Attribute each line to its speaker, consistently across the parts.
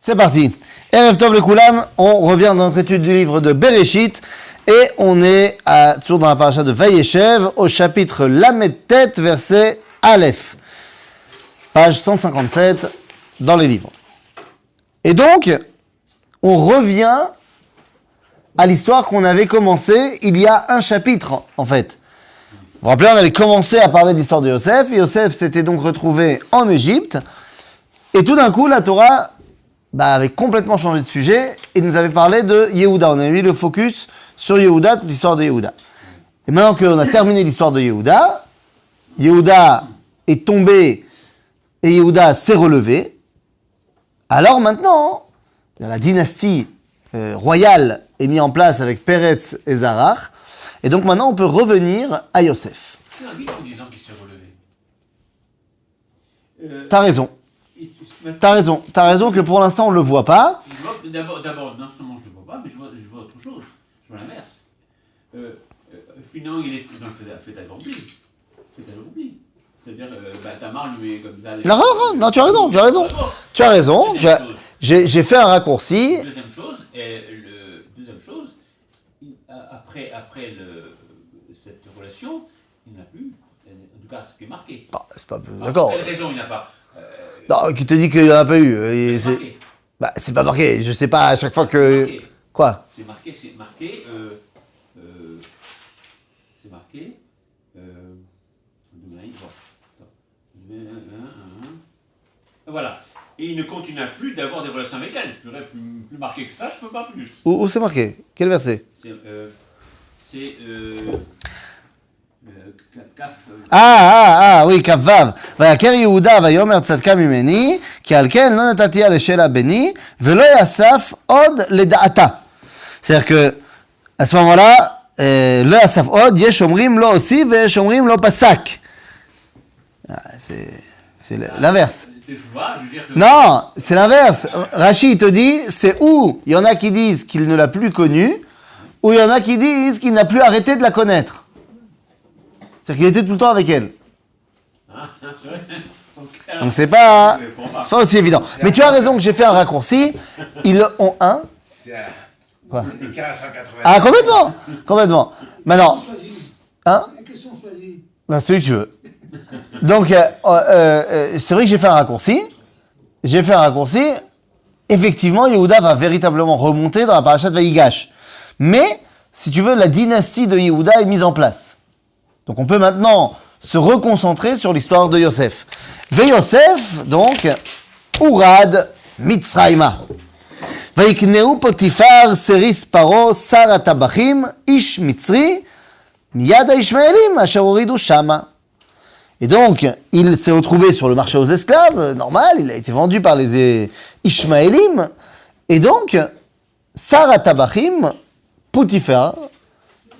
Speaker 1: C'est parti. Erev Tov le Koulam, on revient dans notre étude du livre de Bereshit et on est toujours dans la paracha de Vayeshev au chapitre Lamed Tet, verset Aleph, page 157 dans les livres. Et donc, on revient à l'histoire qu'on avait commencée il y a un chapitre, en fait. Vous vous rappelez, on avait commencé à parler de l'histoire de Yosef, et Yosef s'était donc retrouvé en Égypte, et tout d'un coup, la Torah avait complètement changé de sujet, et nous avait parlé de Yehuda. On avait mis le focus sur Yehuda, toute l'histoire de Yehuda. Et maintenant qu'on a terminé l'histoire de Yehuda, Yehuda est tombé, et Yehuda s'est relevé, alors maintenant, la dynastie royale est mise en place avec Peretz et Zarach, et donc maintenant on peut revenir à Yosef.
Speaker 2: Tu as vite en disant qu'il s'est relevé.
Speaker 1: T'as raison. T'as raison que pour l'instant on le voit pas.
Speaker 2: D'abord, non seulement je ne le vois pas, mais je vois autre chose. Je vois l'inverse. Finalement, il est dans le fait accompli. C'est-à-dire, Tamar lui met comme ça...
Speaker 1: Non, tu as raison. J'ai fait un raccourci.
Speaker 2: Deuxième chose, après cette relation, il n'a plus, en tout cas ce qui est marqué.
Speaker 1: C'est pas... D'accord.
Speaker 2: Pour quelle raison il n'a pas
Speaker 1: Non, qui te dit qu'il n'en a pas eu.
Speaker 2: c'est marqué.
Speaker 1: C'est pas marqué, je sais pas à chaque fois que...
Speaker 2: Marqué.
Speaker 1: Quoi?
Speaker 2: C'est marqué. Voilà. Et il ne continue plus d'avoir des relations avec elle. Plus marqué que ça, je peux pas plus.
Speaker 1: Où c'est marqué? Quel verset? Oui, Kaf Vav. ויקר יהודה ויאמר צדקה ממני, כי על כן לא נתתיה לשלה בני, ולא יאסף עוד לדעתה. C'est-à-dire que, à ce moment-là, לא יאסף עוד, יש אומרים לא הוסיף ויש אומרים לא פסק. C'est l'inverse. Non, c'est l'inverse. Rashi te dit, c'est où il y en a qui disent qu'il ne l'a plus connue, ou il y en a qui disent qu'il n'a plus arrêté de la connaître. C'est-à-dire qu'il était tout le temps avec elle. Donc c'est pas aussi évident. Mais tu as raison que j'ai fait un raccourci. Ils ont un. Quoi? Ah, complètement. Maintenant. Hein? Celui que tu veux. Donc, c'est vrai que j'ai fait un raccourci. Effectivement, Yehuda va véritablement remonter dans la paracha de Vayigash. Mais, si tu veux, la dynastie de Yehuda est mise en place. Donc, on peut maintenant se reconcentrer sur l'histoire de Yosef. Yosef, donc, Urad Mitzrayma. Vayikneu Potifar Seris Paro Sar Atabachim Ish Mitzri Miyad Ishmaelim Asher Oridu Shama. Et donc, il s'est retrouvé sur le marché aux esclaves, normal, il a été vendu par les Ishmaélim. Et donc, Sarah Tabachim, Potiphar,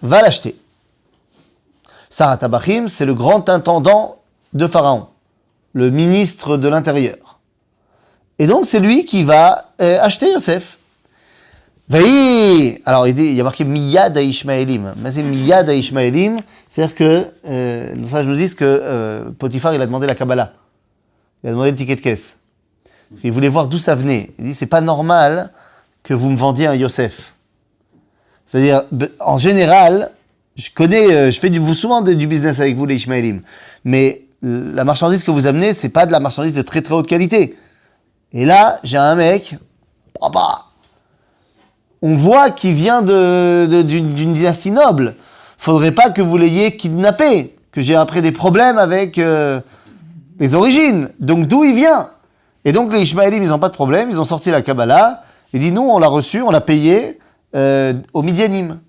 Speaker 1: va l'acheter. Sarah Tabachim, c'est le grand intendant de Pharaon, le ministre de l'Intérieur. Et donc, c'est lui qui va acheter Yosef. Alors, il y a marqué Miyad Ishmaélim. Mais c'est Miyad Ishmaélim, c'est-à-dire que, nos sages nous disent que Potiphar, il a demandé la Kabbalah. Il a demandé le ticket de caisse. Parce qu'il voulait voir d'où ça venait. Il dit, c'est pas normal que vous me vendiez un Yosef. C'est-à-dire, en général, je fais souvent du business avec vous, les Ishmaélim. Mais la marchandise que vous amenez, c'est pas de la marchandise de très très haute qualité. Et là, j'ai un mec, on voit qu'il vient d'une dynastie noble. Faudrait pas que vous l'ayez kidnappé, que j'ai après des problèmes avec les origines. Donc d'où il vient? Et donc les Ishmaélim, ils n'ont pas de problème, ils ont sorti la Kabbalah, et dit nous, on l'a reçu, on l'a payé au Midianim.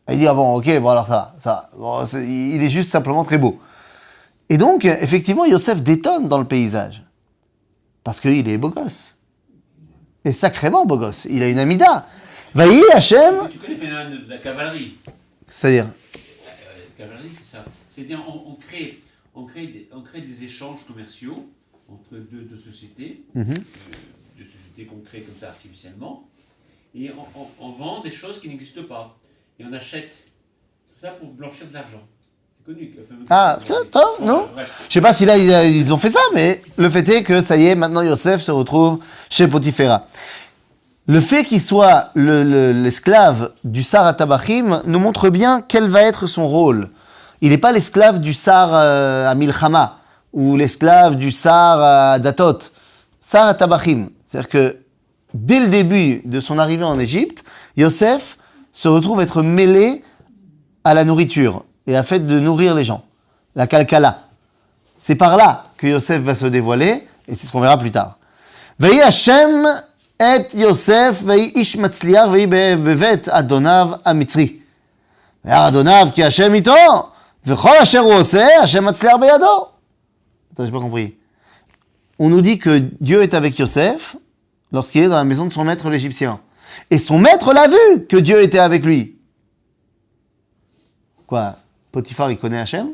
Speaker 1: Et il dit alors ça va. Bon, il est juste simplement très beau. Et donc, effectivement, Yosef détonne dans le paysage. Parce qu'il est beau gosse. Et sacrément beau gosse. Il a une amida. Vaï Hachem.
Speaker 2: Tu connais le phénomène de la cavalerie.
Speaker 1: C'est-à-dire
Speaker 2: La cavalerie, c'est ça. C'est-à-dire, on crée des échanges commerciaux entre deux sociétés, deux sociétés qu'on crée comme ça artificiellement, et on vend des choses qui n'existent pas. Et on achète tout ça pour blanchir de l'argent. C'est connu. Le fameux
Speaker 1: Ah, ça, toi, non? Je sais pas si là ils ont fait ça, mais le fait est que ça y est, maintenant Yosef se retrouve chez Potiphera. Le fait qu'il soit l'esclave du Sar à Tabachim nous montre bien quel va être son rôle. Il n'est pas l'esclave du Sar à Milchama ou l'esclave du Sar à Datot. Sar à Tabachim. C'est-à-dire que dès le début de son arrivée en Égypte, Yosef se retrouve être mêlé à la nourriture et à fait de nourrir les gens. La kalkala. C'est par là que Yosef va se dévoiler et c'est ce qu'on verra plus tard. Vehi Hashem et Yosef vehi ish matzliach vehi bevet Adonav Amitzri. Ve'ar Adonav ki Hashem ito vechol asher hu oseh Hashem matzliach beyado. Attends, j'ai pas compris. On nous dit que Dieu est avec Yosef lorsqu'il est dans la maison de son maître l'Égyptien. Et son maître l'a vu que Dieu était avec lui. Quoi? Potiphar, il connaît Hachem?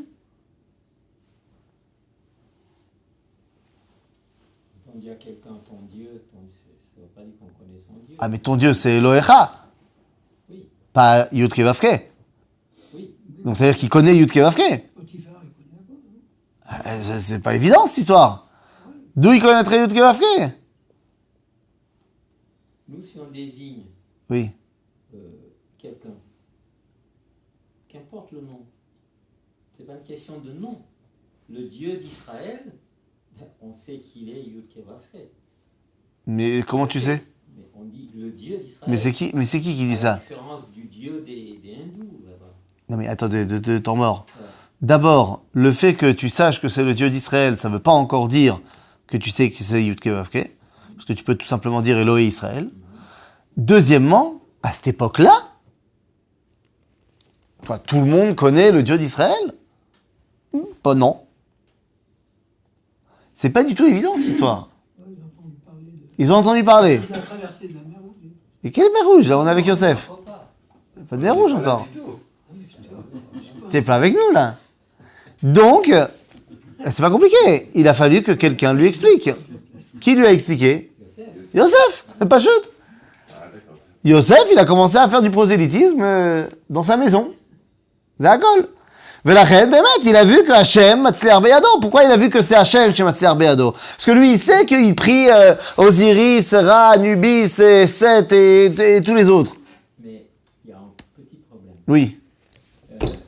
Speaker 3: Quand on dit à quelqu'un ton Dieu, ça ne veut pas dire qu'on connaît son Dieu.
Speaker 1: Ah, mais ton Dieu, c'est Elohecha,
Speaker 3: Oui,
Speaker 1: pas Yud-Ke Vav-Ke.
Speaker 3: oui.
Speaker 1: Donc, ça veut dire qu'il connaît Yud-Ke Vav-Ke.
Speaker 4: Potiphar, il connaît pas, non?
Speaker 1: C'est pas évident, cette histoire. D'où il connaîtrait Yud-Ke Vav-Ke?
Speaker 3: Nous, si on désigne
Speaker 1: Oui.
Speaker 3: quelqu'un, qu'importe le nom, c'est pas une question de nom. Le Dieu d'Israël, on sait qu'il est Yud-Ke-Vav-He.
Speaker 1: Mais comment tu sais?
Speaker 3: Mais on dit le Dieu d'Israël.
Speaker 1: Mais c'est qui dit
Speaker 3: À la
Speaker 1: ça?
Speaker 3: différence du Dieu des hindous, là-bas.
Speaker 1: Non, mais attends, de temps mort. D'abord, le fait que tu saches que c'est le Dieu d'Israël, ça veut pas encore dire que tu sais que c'est Yud-Ke Vav-Ke. Parce que tu peux tout simplement dire Elohé Israël. Deuxièmement, à cette époque-là, tout le monde connaît le Dieu d'Israël? Pas non. C'est pas du tout évident, cette histoire.
Speaker 4: Ouais, ils ont entendu parler de...
Speaker 1: Ils ont entendu parler.
Speaker 4: Il a traversé de la mer Rouge.
Speaker 1: Et quelle mer rouge, là? On est avec Yosef. Pas de mer rouge encore. T'es pas avec nous, là. Donc, c'est pas compliqué. Il a fallu que quelqu'un lui explique. Qui lui a expliqué? Yosef. C'est pas chute. Yosef, il a commencé à faire du prosélytisme dans sa maison. Zakol. Velachem, Bémet, il a vu que Hachem matzliach beyado. Pourquoi il a vu que c'est Hachem qui matzliach beyado? Parce que lui, il sait qu'il prie Osiris, Ra, Anubis, et Seth et tous les autres.
Speaker 3: Mais il y a un petit problème.
Speaker 1: Oui.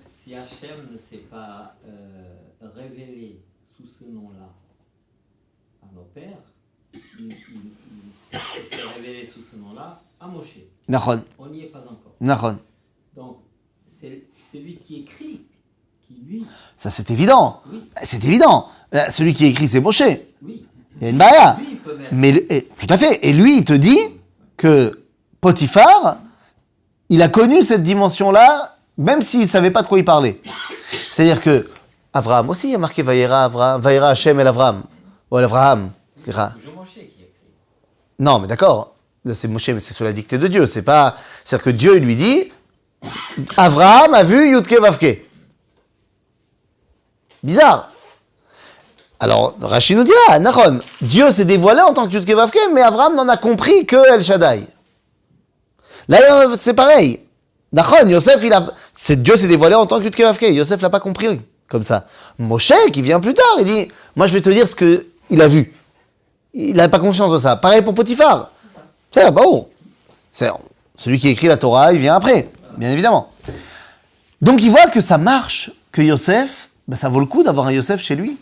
Speaker 3: Si Hachem ne s'est pas révélé sous ce nom-là à nos pères, il s'est révélé sous ce nom-là à Moshe.
Speaker 1: Nachon.
Speaker 3: On n'y est pas encore.
Speaker 1: Nachon.
Speaker 3: Donc, c'est lui qui écrit, qui lui,
Speaker 1: Ça, c'est évident.
Speaker 3: Oui.
Speaker 1: C'est évident. Celui qui écrit, c'est Moshe.
Speaker 3: oui,
Speaker 1: Il y a une baya.
Speaker 3: lui il peut mettre.
Speaker 1: Mais, tout à fait. Et lui, il te dit que Potiphar, il a connu cette dimension-là, même s'il ne savait pas de quoi il parlait. C'est-à-dire que Avraham aussi, il y a marqué Vayera Hashem el Avraham. Ou el Avraham.
Speaker 3: C'est toujours Moshe qui écrit.
Speaker 1: Non, mais d'accord. Là, c'est Moshe, mais c'est sous la dictée de Dieu. C'est-à-dire que Dieu il lui dit Avraham a vu Yud-Ke Vav-Ke. Bizarre. Alors, Rashi nous dira, Nachon, Dieu s'est dévoilé en tant que Yud-Ke Vav-Ke, mais Avraham n'en a compris que El Shaddai. Là, c'est pareil. Nachon, Yosef, Dieu s'est dévoilé en tant que Yud-Ke Vav-Ke. Yosef l'a pas compris comme ça. Moshe, qui vient plus tard, il dit, moi je vais te dire ce qu'il a vu. Il n'a pas conscience de ça. Pareil pour Potiphar. C'est bon. Celui qui écrit la Torah, il vient après, bien évidemment. Donc il voit que ça marche, que Yosef, ça vaut le coup d'avoir un Yosef chez lui.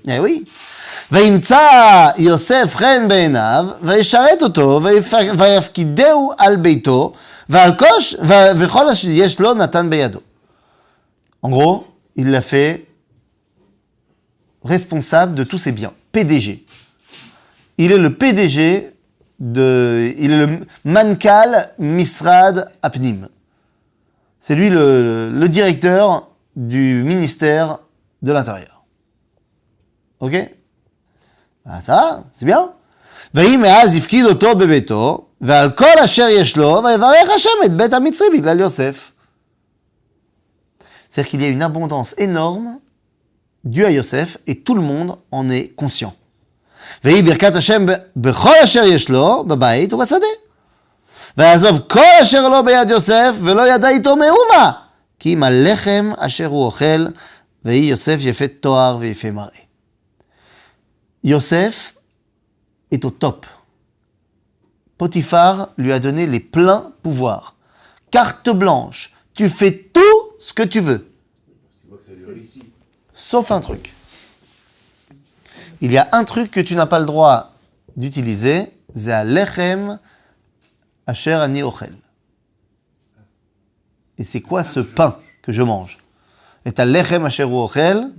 Speaker 1: Eh oui. וימצא יוסף חן בעיניו, וישרת אותו, ויפקידהו על ביתו, וכל אשר יש לו נתן בידו. En gros, il l'a fait responsable de tous ses biens. PDG. Il est le PDG il est le Mankal Misrad Apnim. C'est lui le directeur du ministère de l'Intérieur. Ok? Ah, ça, c'est bien. ויהי מאז הפקיד אותו בביתו, ועל כל אשר יש לו, ויברך השם את בית המצרי בגלל יוסף. C'est-à-dire qu'il y a une abondance énorme due à Yosef, et tout le monde en est conscient. ויהי ברכת השם בכל אשר יש לו, בבית ובשדה. ויעזוב כל אשר לו ביד יוסף, ולא ידע איתו מאומה, כי אם הלחם אשר הוא אוכל, Vehi Yosef yefet toar veyefe maré. Yosef est au top. Potiphar lui a donné les pleins pouvoirs. Carte blanche, tu fais tout ce que tu veux.
Speaker 5: Tu vois que ça lui réussit.
Speaker 1: Sauf un truc. Il y a un truc que tu n'as pas le droit d'utiliser, c'est à lechem asher ani ochel. Et c'est quoi ce pain que je mange? Et à lechem asher ochel,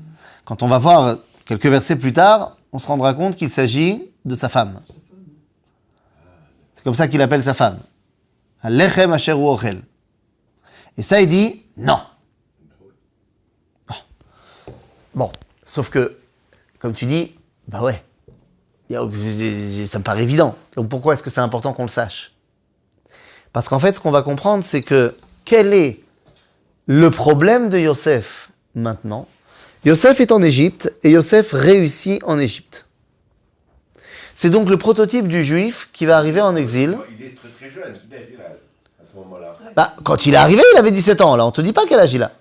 Speaker 1: quand on va voir quelques versets plus tard, on se rendra compte qu'il s'agit de sa femme. C'est comme ça qu'il appelle sa femme. À lechem asher ochel. Et ça, il dit non. Bon, sauf que, comme tu dis, bah ouais, ça me paraît évident. Donc pourquoi est-ce que c'est important qu'on le sache? Parce qu'en fait, ce qu'on va comprendre, c'est que quel est le problème de Yosef maintenant? Yosef est en Égypte et Yosef réussit en Égypte. C'est donc le prototype du juif qui va arriver en exil.
Speaker 5: Il est très très jeune, il est là, à ce moment-là.
Speaker 1: Bah, quand il est arrivé, il avait 17 ans. Là, on te dit pas quel âge il a.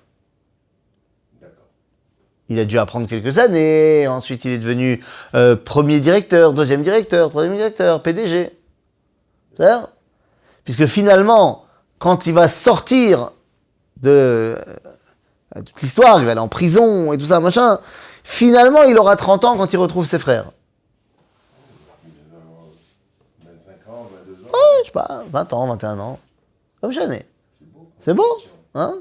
Speaker 5: D'accord.
Speaker 1: Il a dû apprendre quelques années. Ensuite, il est devenu premier directeur, deuxième directeur, troisième directeur, PDG. C'est-à-dire, puisque finalement, quand il va sortir de toute l'histoire, il va aller en prison et tout ça, machin. Finalement, il aura 30 ans quand il retrouve ses frères.
Speaker 5: 25 ans, 22 ans.
Speaker 1: Ouais, je sais pas, 20 ans, 21 ans. Comme jamais. C'est beau, hein?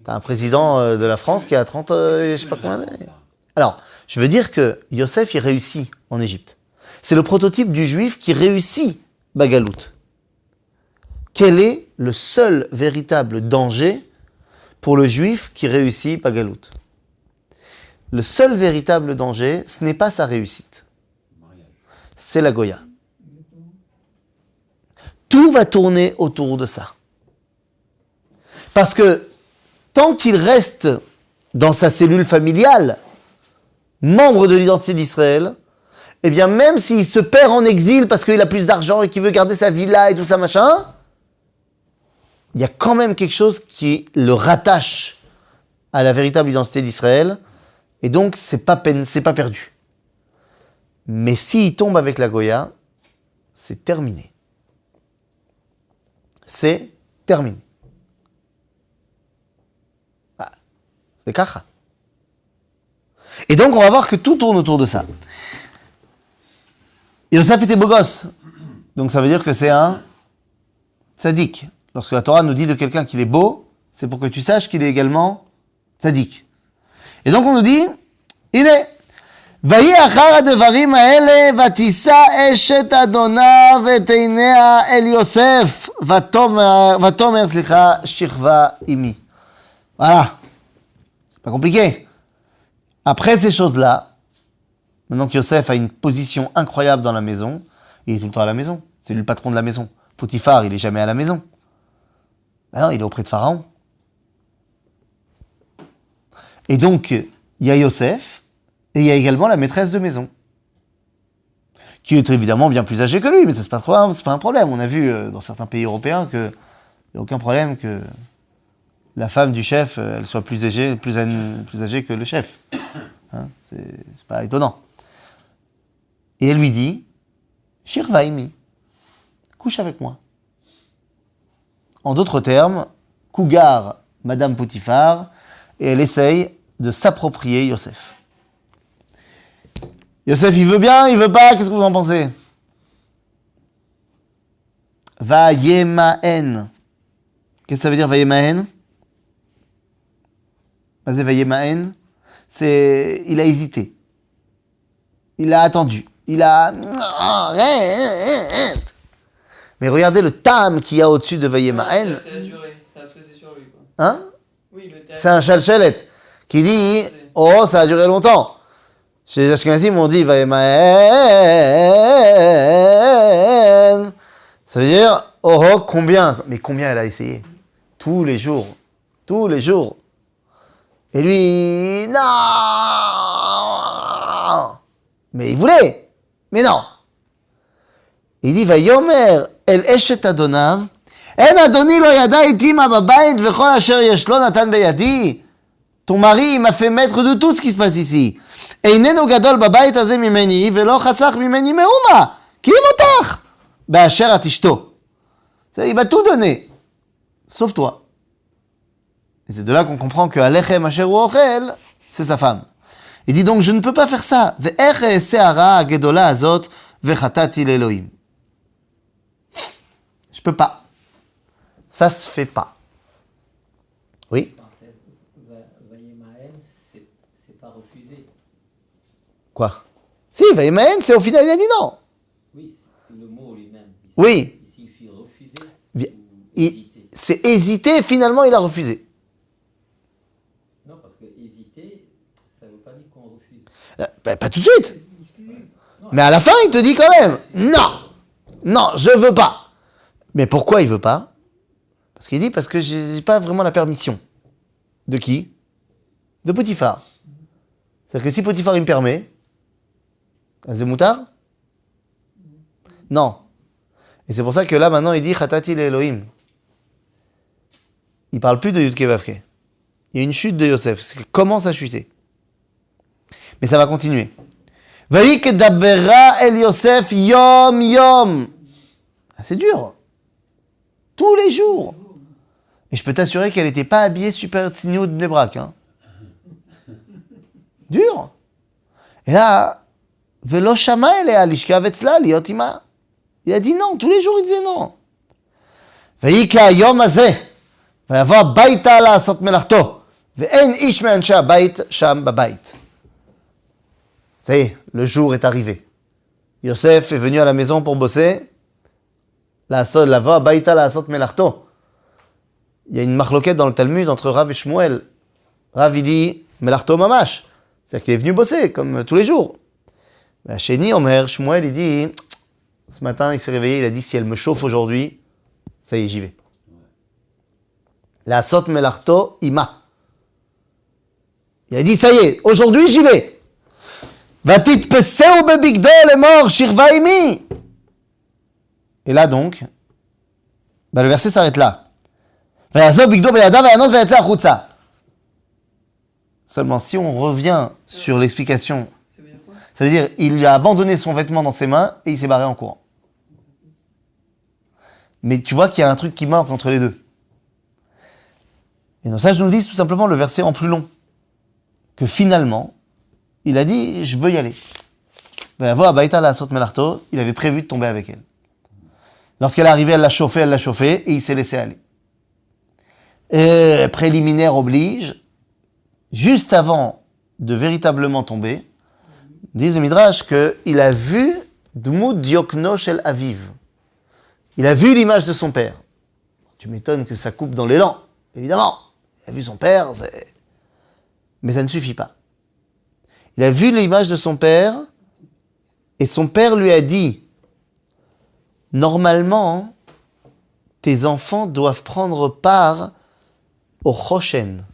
Speaker 1: T'as un président de la France qui a 30, je sais pas combien d'années. Alors, je veux dire que Yosef, il réussit en Égypte. C'est le prototype du juif qui réussit Bagalout. Quel est le seul véritable danger pour le juif qui réussit Bagalout? Le seul véritable danger, ce n'est pas sa réussite. C'est la Goya. Tout va tourner autour de ça. Parce que tant qu'il reste dans sa cellule familiale, membre de l'identité d'Israël, eh bien même s'il se perd en exil parce qu'il a plus d'argent et qu'il veut garder sa villa et tout ça, machin, il y a quand même quelque chose qui le rattache à la véritable identité d'Israël, et donc c'est pas perdu. Mais s'il tombe avec la Goya, c'est terminé. C'est terminé. Ah, c'est cacha. Et donc on va voir que tout tourne autour de ça. Yosef était beau gosse. Donc ça veut dire que c'est un tzaddik. Lorsque la Torah nous dit de quelqu'un qu'il est beau, c'est pour que tu saches qu'il est également tzaddik. Et donc on nous dit, il est ויהי אחר הדברים האלה, ותישא אשת אדוניו את עיניה אל יוסף, ותאמר, שכבה עמי. Voilà. C'est pas compliqué. Après ces choses-là, maintenant que Yosef a une position incroyable dans la maison, il est tout le temps à la maison. C'est lui le patron de la maison. Potiphar, il est jamais à la maison. Ben non, il est auprès de Pharaon. Et donc, il y a Yosef, et il y a également la maîtresse de maison, qui est évidemment bien plus âgée que lui, mais ça, c'est pas un problème. On a vu dans certains pays européens qu'il n'y a aucun problème que la femme du chef, elle soit plus âgée que le chef. Hein, c'est pas étonnant. Et elle lui dit, Shirva imi, couche avec moi. En d'autres termes, Cougar, Madame Potiphar, et elle essaye de s'approprier Yosef. Yosef, il veut bien, il veut pas, qu'est-ce que vous en pensez? Vayemaen. Qu'est-ce que ça veut dire, Vayemaen? Vas-y, Vayemaen. C'est, il a hésité. Il a attendu. Il a... Mais regardez le tam qu'il y a au-dessus de Vayemaen.
Speaker 3: C'est la durée, ça a pesé sur lui, quoi.
Speaker 1: Hein?
Speaker 3: Oui, le
Speaker 1: C'est un chalchelet qui dit, oh, ça a duré longtemps. Chez les Ashkenazim, on dit Vayemaen. Ça veut dire, oh, combien? Mais combien elle a essayé? Tous les jours. Tous les jours. Et lui, non! Mais il voulait. Mais non. Il dit, Vayomer el eshet adonav, en adoni lo yada iti ma babayit vechol asher yesh lo natan beyadi. ton mari il m'a fait maître de tout ce qui se passe ici. Einenu gadol babayit hazeh mimeni velo chatzach mimeni meuma. Ki motach be'asher at ishto. Il m'a tout donné, sauf toi. Et c'est de là qu'on comprend que Alechem asher hu ochel, c'est sa femme. Il dit donc, je ne peux pas faire ça. Ve'ech e'aseh hara hagedola hazot ve'chatati le'Elohim. Je peux pas. Ça se fait pas. Oui.
Speaker 3: Vayemaen, c'est pas refusé.
Speaker 1: Quoi? Si, Vayemaen, c'est au final, il a dit non.
Speaker 3: Oui, le mot lui-même.
Speaker 1: Oui.
Speaker 3: Il signifie refuser
Speaker 1: Bien.
Speaker 3: ou hésiter.
Speaker 1: C'est hésité, finalement, il a refusé.
Speaker 3: Non, parce que hésiter, ça ne veut pas dire qu'on refuse.
Speaker 1: Pas tout de suite. Mais à la fin, il te dit quand même, non, je veux pas. Mais pourquoi il veut pas? Parce qu'il dit, parce que j'ai pas vraiment la permission. De qui? De Potiphar. C'est-à-dire que si Potiphar il me permet, c'est moutard? Non. Et c'est pour ça que là, maintenant, il dit, Chatati Elohim. Il parle plus de Yudke Vavke. Il y a une chute de Yosef. Ça commence à chuter. Mais ça va continuer. Vayik dabera el Yosef yom yom. C'est dur. Tous les jours. Et je peux t'assurer qu'elle n'était pas habillée super tzniut de Nebrak. Hein. Dur. Et là, velo shama elea lishkav etzla liot ima. Il a dit non. Tous les jours, il disait non. Vayik hayom hazeh. ויבוא הביתה לעשות מלאכתו, ואין איש מאנשי הבית שם בבית. Ça y est, le jour est arrivé. Yosef est venu à la maison pour bosser. Lavo habaita la'asot melachto. Il y a une marloquette dans le Talmud entre Rav et Shmuel. Rav il dit melachto mamash. C'est-à-dire qu'il est venu bosser, comme tous les jours. Mais Sheni Omer, Shmuel il dit, ce matin il s'est réveillé, il a dit si elle me chauffe aujourd'hui, ça y est, j'y vais. La'asot melachto ima. Il a dit ça y est, aujourd'hui j'y vais. ותתפסהו בבגדו לאמור שכבה עמי. Et là donc, le verset s'arrête là. ויעזוב בגדו בידיו וינוס ויצא החוצה. Seulement si on revient sur l'explication, ça veut dire il a abandonné son vêtement dans ses mains et il s'est barré en courant. Mais tu vois qu'il y a un truc qui manque entre les deux. Et nos sages nous disent tout simplement le verset en plus long. Que finalement, il a dit, je veux y aller. Il avait prévu de tomber avec elle. Lorsqu'elle est arrivée, elle l'a chauffé, et il s'est laissé aller. Et préliminaire oblige, juste avant de véritablement tomber, disent le Midrash qu'il a vu Dmut Diokno Shel Aviv. Il a vu l'image de son père. Tu m'étonnes que ça coupe dans l'élan, évidemment. Il a vu son père, mais ça ne suffit pas. Il a vu l'image de son père, et son père lui a dit, normalement, tes enfants doivent prendre part au Choshen.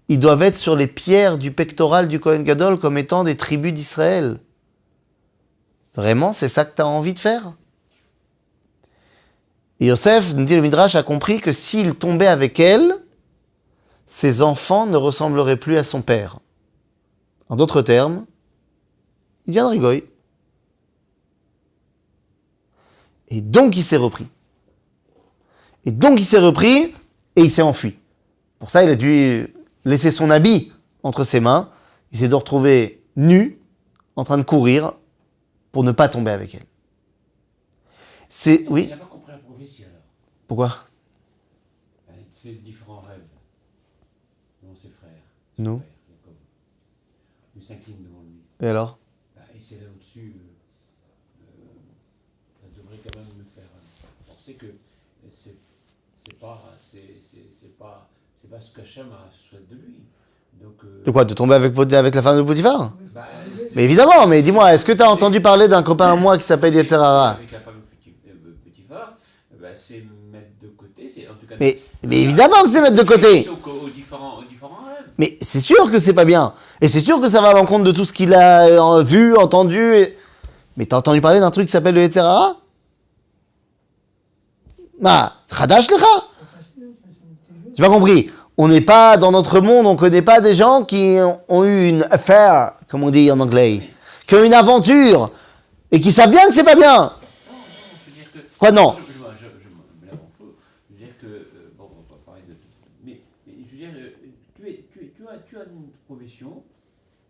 Speaker 1: Ils doivent être sur les pierres du pectoral du Kohen Gadol comme étant des tribus d'Israël. Vraiment, c'est ça que tu as envie de faire? Et Yosef, nous dit le Midrash, a compris que s'il tombait avec elle, ses enfants ne ressembleraient plus à son père. En d'autres termes, il deviendrait goy. Et donc il s'est repris. Et il s'est enfui. Pour ça, il a dû laisser son habit entre ses mains. Il s'est dû retrouver nu, en train de courir, pour ne pas tomber avec elle. Oui.
Speaker 2: Il n'a pas compris la prophétie alors.
Speaker 1: Pourquoi?
Speaker 2: C'est différents rêves. Non, ses frères.
Speaker 1: Non.
Speaker 2: Il s'incline devant lui.
Speaker 1: Et alors?
Speaker 2: Et c'est là au-dessus. Ça devrait quand même me faire penser que c'est pas ce qu'Hachem souhaite de lui. Donc,
Speaker 1: De quoi? De tomber avec la femme de Potiphar?
Speaker 2: c'est-
Speaker 1: Mais évidemment, mais dis-moi, est-ce que tu as entendu parler d'un copain à moi qui s'appelle Yetzer Hara?
Speaker 2: Avec la femme Potiphar, c'est mettre de côté. En tout cas,
Speaker 1: Mais évidemment que c'est mettre de côté.
Speaker 2: Aux différents rêves.
Speaker 1: Mais c'est sûr que c'est pas bien. Et c'est sûr que ça va à l'encontre de tout ce qu'il a vu, entendu. Mais t'as entendu parler d'un truc qui s'appelle le Yetzer Hara? Ah, Khadash Lecha? J'ai pas compris. On n'est pas dans notre monde, on ne connaît pas des gens qui ont eu une affaire, comme on dit en anglais, qui ont une aventure et qui savent bien que c'est pas bien.
Speaker 2: Non, je veux dire que.
Speaker 1: Quoi, non?
Speaker 2: Je me lave en feu. Je veux dire que. Bon, on va pas parler de. Mais je veux dire, tu as une profession.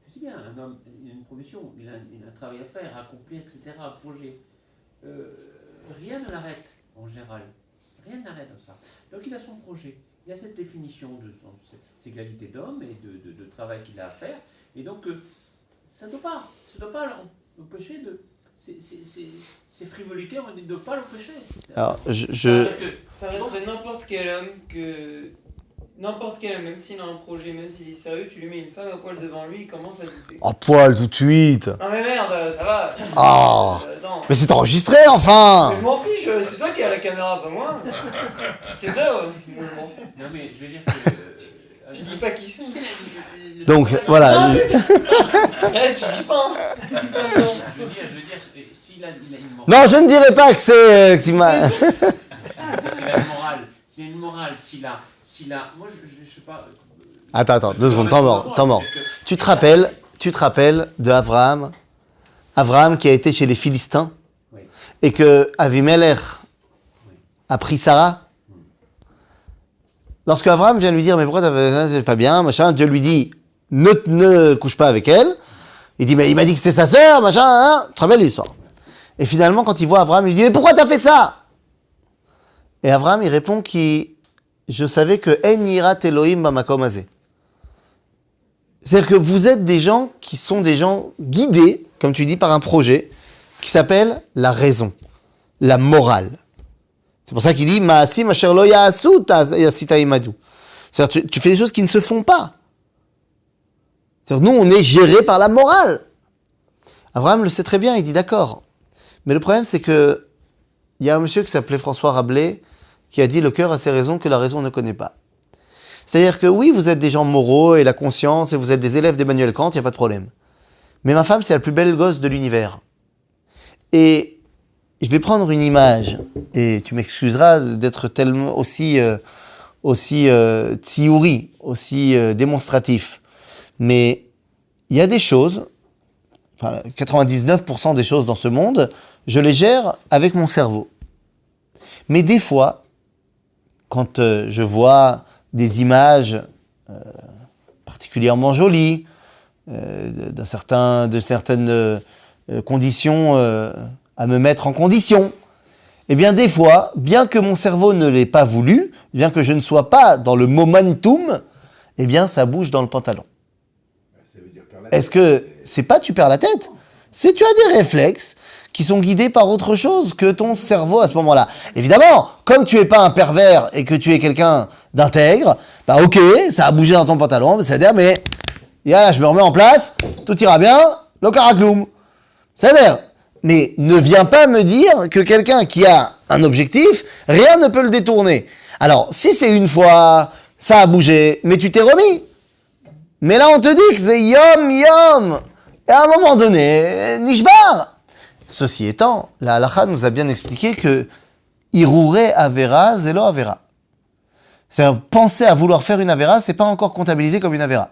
Speaker 2: Tu sais bien, un homme, il a une profession, il a un travail à faire, à accomplir, etc., un projet. Rien ne l'arrête, en général. Rien n'arrête comme ça. Donc il a son projet. Il a cette définition de ses qualités d'homme et de travail qu'il a à faire. Et donc, ça ne doit pas l'empêcher de. Ces frivolités, on ne doit pas l'empêcher.
Speaker 1: Alors,
Speaker 6: Ça reste n'importe quel homme, même s'il a un projet, même s'il est sérieux, tu lui mets une femme à poil devant lui, il commence à douter.
Speaker 1: Oh, poil tout de suite.
Speaker 6: Non mais merde, ça va.
Speaker 1: Oh.
Speaker 6: Attends.
Speaker 1: Mais c'est enregistré, enfin.
Speaker 6: Mais je m'en fiche, c'est toi qui as la caméra, pas moi. C'est toi, moi je m'en fiche.
Speaker 2: Non, mais je veux dire que.
Speaker 6: Tu dis pas qui c'est.
Speaker 1: Donc, voilà.
Speaker 6: Tu dis pas.
Speaker 2: Je veux dire, s'il a une morale.
Speaker 1: Non, je ne dirais pas que c'est qui m'a...
Speaker 2: S'il a une morale, s'il a. Moi, je sais pas.
Speaker 1: Attends, 2 secondes, temps mort. Tu te rappelles de Abraham qui a été chez les Philistins,
Speaker 2: Oui.
Speaker 1: et que Avimelech a pris Sarah. Lorsque Abraham vient lui dire, mais pourquoi t'as fait ça, c'est pas bien, machin, Dieu lui dit, ne couche pas avec elle. Il dit, mais il m'a dit que c'était sa sœur, machin, hein, très belle l'histoire. Et finalement, quand il voit Abraham, il lui dit, mais pourquoi t'as fait ça? Et Abraham, il répond je savais que En yirat Elohim bamakom hazeh. C'est-à-dire que vous êtes des gens qui sont des gens guidés, comme tu dis, par un projet qui s'appelle la raison, la morale. C'est pour ça qu'il dit Ma'asim asher lo ya'asu yasita imadu. C'est-à-dire tu fais des choses qui ne se font pas. C'est-à-dire nous on est gérés par la morale. Abraham le sait très bien, il dit d'accord. Mais le problème c'est que il y a un monsieur qui s'appelait François Rabelais qui a dit le cœur a ses raisons que la raison ne connaît pas. C'est-à-dire que oui, vous êtes des gens moraux et la conscience et vous êtes des élèves d'Emmanuel Kant, il n'y a pas de problème. Mais ma femme, c'est la plus belle gosse de l'univers. Et je vais prendre une image, et tu m'excuseras d'être tellement aussi tsiouri, aussi démonstratif. Mais il y a des choses, enfin 99% des choses dans ce monde, je les gère avec mon cerveau. Mais des fois, quand je vois des images particulièrement jolies, de certaines conditions à me mettre en condition, eh bien des fois, bien que mon cerveau ne l'ait pas voulu, bien que je ne sois pas dans le momentum, eh bien ça bouge dans le pantalon.
Speaker 5: Ça veut dire perdre la
Speaker 1: Est-ce
Speaker 5: tête.
Speaker 1: que c'est pas tu perds la tête? C'est tu as des réflexes qui sont guidés par autre chose que ton cerveau à ce moment-là. Évidemment, comme tu es pas un pervers et que tu es quelqu'un d'intègre, bah ok, ça a bougé dans ton pantalon, c'est-à-dire, mais là, je me remets en place, tout ira bien, le caracloum. C'est-à-dire, mais ne viens pas me dire que quelqu'un qui a un objectif, rien ne peut le détourner. Alors, si c'est une fois, ça a bougé, mais tu t'es remis. Mais là, on te dit que c'est yom. Et à un moment donné, nishbar. Ceci étant, la halakha nous a bien expliqué que Irouré Avera, Zélo Avera. C'est-à-dire, penser à vouloir faire une Avera, c'est pas encore comptabilisé comme une Avera.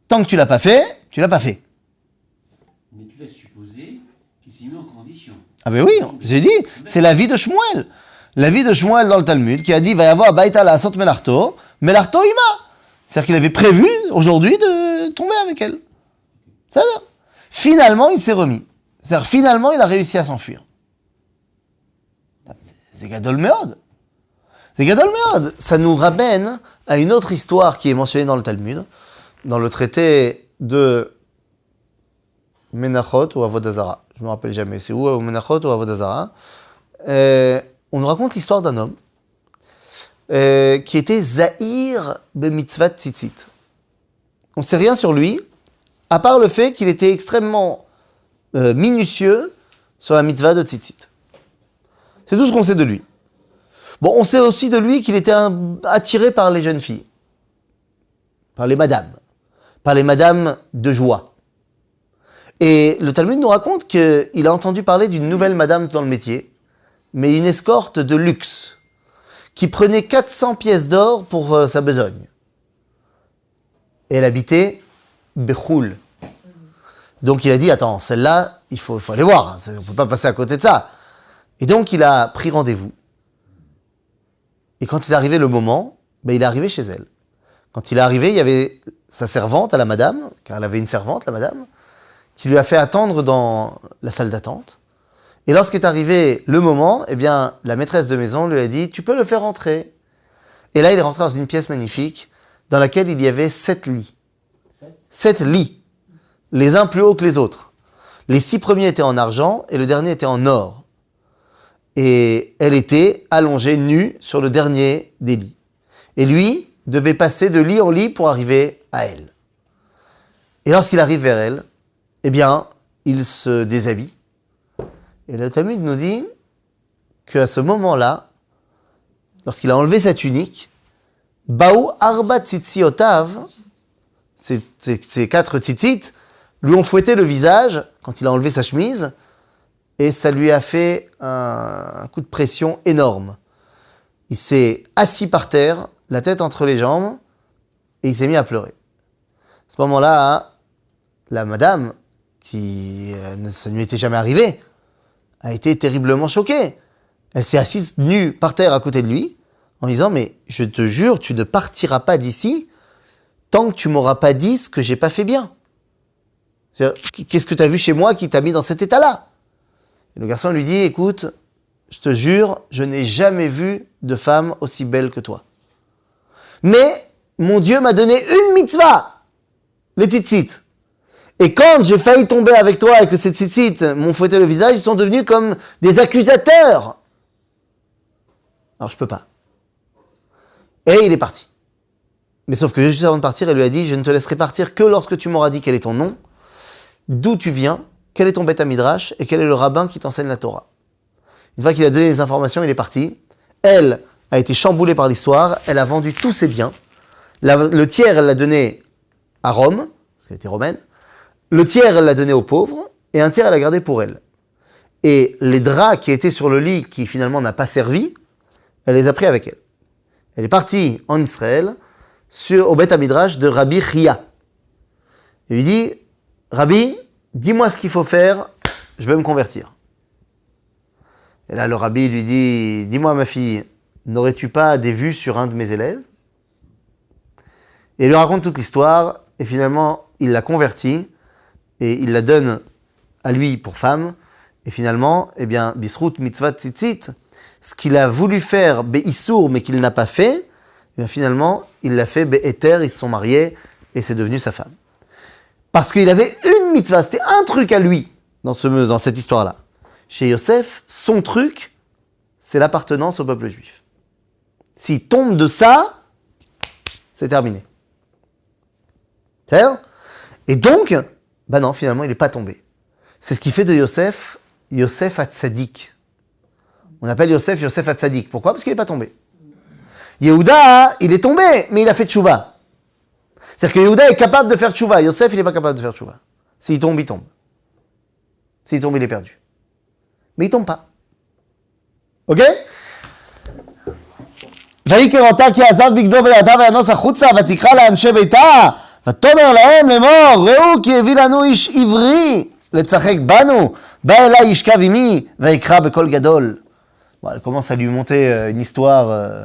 Speaker 1: Tant que tu l'as pas fait, tu l'as pas fait.
Speaker 2: Mais tu laisses supposer qu'il s'y met en condition.
Speaker 1: Ah ben oui, j'ai dit, c'est la vie de Shmuel. La vie de Shmuel dans le Talmud, qui a dit, va y avoir Baïta la Asot Melarto Ima. C'est-à-dire qu'il avait prévu, aujourd'hui, de tomber avec elle. C'est-à-dire, finalement, il s'est remis. C'est-à-dire, finalement, il a réussi à s'enfuir. C'est Gadol Meod. C'est Gadol Meod. Ça nous ramène à une autre histoire qui est mentionnée dans le Talmud, dans le traité de Menachot ou Avodah Zarah. Je me rappelle jamais. C'est où Menachot ou Avodah Zarah. On nous raconte l'histoire d'un homme qui était Zahir b'mitzvat tzitzit. On ne sait rien sur lui, à part le fait qu'il était extrêmement minutieux sur la mitzvah de tzitzit. C'est tout ce qu'on sait de lui. Bon, on sait aussi de lui qu'il était attiré par les jeunes filles, par les madames de joie. Et le Talmud nous raconte qu'il a entendu parler d'une nouvelle madame dans le métier, mais une escorte de luxe, qui prenait 400 pièces d'or pour sa besogne. Et elle habitait Bechoul. Donc il a dit, attends, celle-là, il faut aller voir, on ne peut pas passer à côté de ça. Et donc il a pris rendez-vous. Et quand il est arrivé le moment, il est arrivé chez elle. Quand il est arrivé, il y avait sa servante à la madame, car elle avait une servante, la madame, qui lui a fait attendre dans la salle d'attente. Et lorsqu'est arrivé le moment, la maîtresse de maison lui a dit, tu peux le faire rentrer. Et là, il est rentré dans une pièce magnifique, dans laquelle il y avait 7 lits. 7 lits. Les uns plus hauts que les autres. Les 6 premiers étaient en argent, et le dernier était en or. Et elle était allongée, nue, sur le dernier des lits. Et lui devait passer de lit en lit pour arriver à elle. Et lorsqu'il arrive vers elle, il se déshabille. Et le Talmud nous dit qu'à ce moment-là, lorsqu'il a enlevé sa tunique, Baou Arba Tzitziotav, ces 4 tzitzit, lui ont fouetté le visage quand il a enlevé sa chemise, et ça lui a fait un coup de pression énorme. Il s'est assis par terre, la tête entre les jambes, et il s'est mis à pleurer. À ce moment-là, la madame, ça ne lui était jamais arrivé, a été terriblement choquée. Elle s'est assise nue par terre à côté de lui, en disant, mais je te jure, tu ne partiras pas d'ici tant que tu m'auras pas dit ce que j'ai pas fait bien. Qu'est-ce que tu as vu chez moi qui t'a mis dans cet état-là? Et le garçon lui dit, écoute, je te jure, je n'ai jamais vu de femme aussi belle que toi. Mais mon Dieu m'a donné une mitzvah, les tzitzit. Et quand j'ai failli tomber avec toi et que ces tzitzit m'ont fouetté le visage, ils sont devenus comme des accusateurs. Alors je peux pas. Et il est parti. Mais sauf que juste avant de partir, elle lui a dit, je ne te laisserai partir que lorsque tu m'auras dit quel est ton nom, d'où tu viens, quel est ton Beth Midrash et quel est le rabbin qui t'enseigne la Torah. Une fois qu'il a donné les informations, il est parti. Elle a été chamboulée par l'histoire, elle a vendu tous ses biens. Le tiers, elle l'a donné à Rome, parce qu'elle était romaine. Le tiers, elle l'a donné aux pauvres, et un tiers, elle l'a gardé pour elle. Et les draps qui étaient sur le lit, qui finalement n'a pas servi, elle les a pris avec elle. Elle est partie en Israël, au Beth Midrash de Rabbi Chia. Il lui dit, Rabbi, dis-moi ce qu'il faut faire, je vais me convertir. Et là, le Rabbi lui dit, dis-moi ma fille, n'aurais-tu pas des vues sur un de mes élèves? Et il lui raconte toute l'histoire, et finalement, il la convertit, et il la donne à lui pour femme, et finalement, Bisrout mitzvah tzitzit, ce qu'il a voulu faire Be'issour, mais qu'il n'a pas fait, finalement, il l'a fait Be'eter, ils se sont mariés, et c'est devenu sa femme. Parce qu'il avait une mitzvah, c'était un truc à lui, dans cette histoire-là. Chez Yosef, son truc, c'est l'appartenance au peuple juif. S'il tombe de ça, c'est terminé. C'est vrai? Et donc, non, finalement, il n'est pas tombé. C'est ce qui fait de Yosef, Yosef Hatzadik. On appelle Yosef Hatzadik. Pourquoi? Parce qu'il n'est pas tombé. Yehuda, il est tombé, mais il a fait tchouva. C'est-à-dire que Yehuda est capable de faire tchouva. Yosef, il n'est pas capable de faire tchouva. S'il tombe, il tombe. S'il tombe, il est perdu. Mais il tombe pas. Ok? ויקרא אותה כי עזב בגדו בידה וינוס החוצה ותקרא לאנשי ביתה ותאמר להם לאמור ראו כי הביא לנו איש עברי לצחק banu בא אליי ישכב עמי ויקרא בקול גדול. Bon, elle commence à lui monter une histoire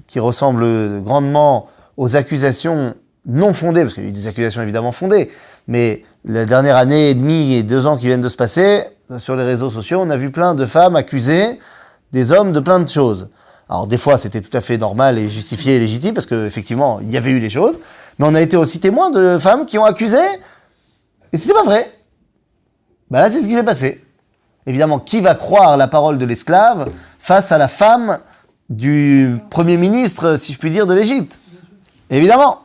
Speaker 1: qui ressemble grandement aux accusations non fondées, parce qu'il y a eu des accusations évidemment fondées, mais la dernière année et demie et 2 ans qui viennent de se passer, sur les réseaux sociaux, on a vu plein de femmes accuser des hommes de plein de choses. Alors des fois, c'était tout à fait normal et justifié et légitime, parce qu'effectivement, il y avait eu les choses, mais on a été aussi témoins de femmes qui ont accusé, et c'était pas vrai. Là, c'est ce qui s'est passé. Évidemment, qui va croire la parole de l'esclave face à la femme du premier ministre, si je puis dire, de l'Égypte? Évidemment.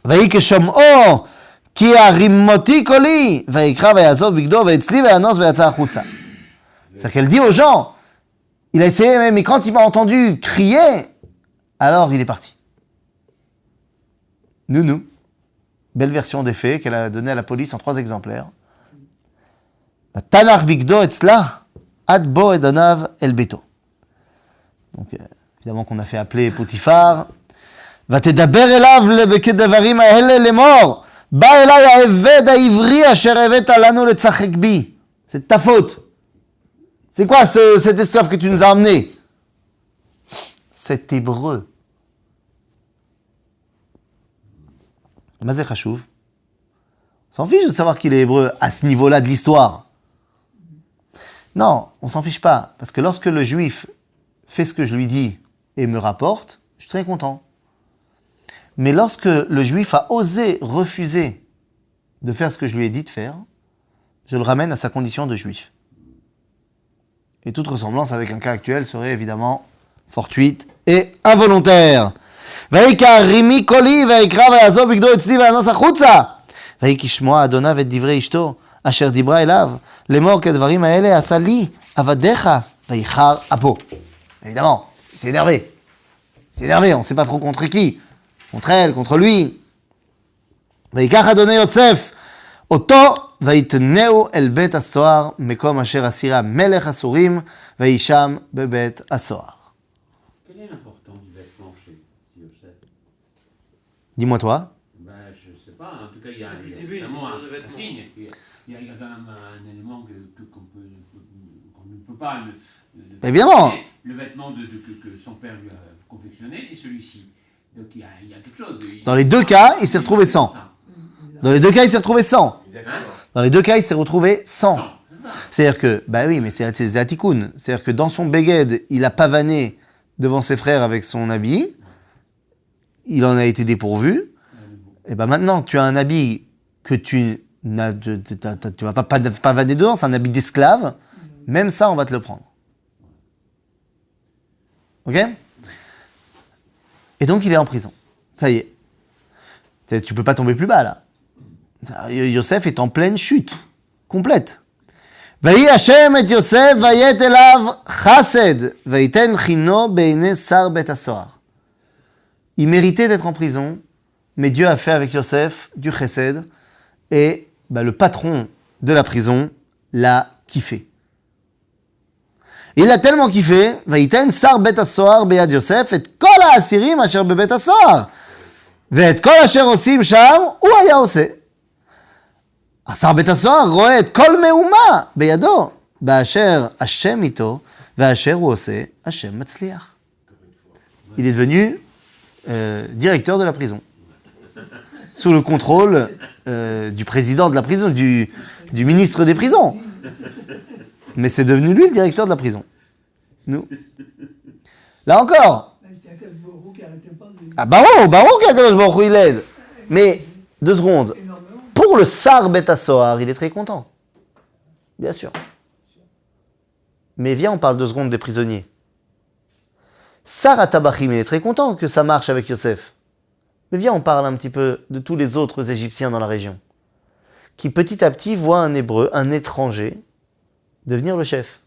Speaker 1: C'est-à-dire qu'elle dit aux gens, il a essayé, mais quand il m'a entendu crier, alors il est parti. Nounou. Belle version des faits qu'elle a donnée à la police en 3 exemplaires. Tanach Bigdo Etzla, ad bo edanav el beto. Donc, évidemment qu'on a fait appeler Potiphar. ותדבר אליו כדברים האלה לאמור, בא אליי העבד העברי אשר הבאת לנו לצחק בי. C'est de ta faute. C'est quoi cet esclave que tu nous as amené? Cet hébreu. מה זה חשוב? On s'en fiche de savoir qu'il est hébreu à ce niveau-là de l'histoire. Non, on s'en fiche pas. Parce que lorsque le juif fait ce que je lui dis et me rapporte, je suis très content. Mais lorsque le juif a osé refuser de faire ce que je lui ai dit de faire, je le ramène à sa condition de juif. Et toute ressemblance avec un cas actuel serait évidemment fortuite et involontaire. ויקרא רימי קולי ויקרא ויעזוב בגדו אצלי וינוס החוצה. ויהי כשמוע אדוניו את דברי אשתו אשר דיברה אליו לאמור כדברים האלה עשה לי עבדיך ויחר אפו. Évidemment, il s'est énervé. Il s'est énervé, on ne sait pas trop contre qui. Contre elle, contre lui. ויקח אדוני יוסף אותו ויתנהו אל בית הסוהר מקום אשר אסירה מלך הסורים ויהי שם בבית הסוהר.
Speaker 2: Quelle est l'importance du vêtement chez Yosef?
Speaker 1: Dis-moi toi.
Speaker 2: Ben, je sais pas, en tout cas, il y a
Speaker 6: début,
Speaker 2: certainement
Speaker 6: une sorte de
Speaker 2: un
Speaker 6: vêtement.
Speaker 2: signe. Il y a quand même un élément qu'on ne peut pas...
Speaker 1: Évidemment.
Speaker 2: Le vêtement que son père lui a confectionné et celui-ci. Donc il y a quelque chose.
Speaker 1: Dans les deux cas, il s'est retrouvé sans. Dans les deux cas, il s'est retrouvé sans.
Speaker 5: Exactement.
Speaker 1: Dans les deux cas, il s'est retrouvé sans.
Speaker 2: C'est ça.
Speaker 1: C'est-à-dire que, bah oui, mais c'est Zatikoun. C'est-à-dire que dans son beged, il a pavané devant ses frères avec son habit. Il en a été dépourvu. Et ben maintenant, tu as un habit que tu vas pas pavaner dedans, c'est un habit d'esclave. Même ça, on va te le prendre. Ok? Et donc, il est en prison. Ça y est. Tu peux pas tomber plus bas, là. Yosef est en pleine chute. Complète. ויהי השם את יוסף ויית אליו חסד ויתן חינו בעיני שר בית הסוהר. Il méritait d'être en prison, mais Dieu a fait avec Yosef du chesed et le patron de la prison l'a kiffé. Il a tellement kiffé, ויתן שר בית הסוהר ביד יוסף את כל האסירים אשר בבית הסוהר ואת כל אשר עושים שם הוא היה עושה. השר בית הסוהר רואה את כל מהומה בידו, באשר השם איתו, ואשר הוא עושה, השם מצליח. Il est devenu directeur de la prison. Sous le contrôle du président de la prison, du ministre des prisons. Mais c'est devenu lui le directeur de la prison. Nous. Là encore.
Speaker 4: C'est un Baruch qui arrêtait pas de...
Speaker 1: Ah, Baruch qu'Akadosh Baruch Hu, il aide. Mais, 2 secondes.
Speaker 4: Énormément.
Speaker 1: Pour le Sar Bet HaSohar, il est très content. Bien sûr. Mais viens, on parle 2 secondes des prisonniers. Sar HaTabachim, il est très content que ça marche avec Yosef. Mais viens, on parle un petit peu de tous les autres Égyptiens dans la région, qui petit à petit voient un Hébreu, un étranger, devenir le chef.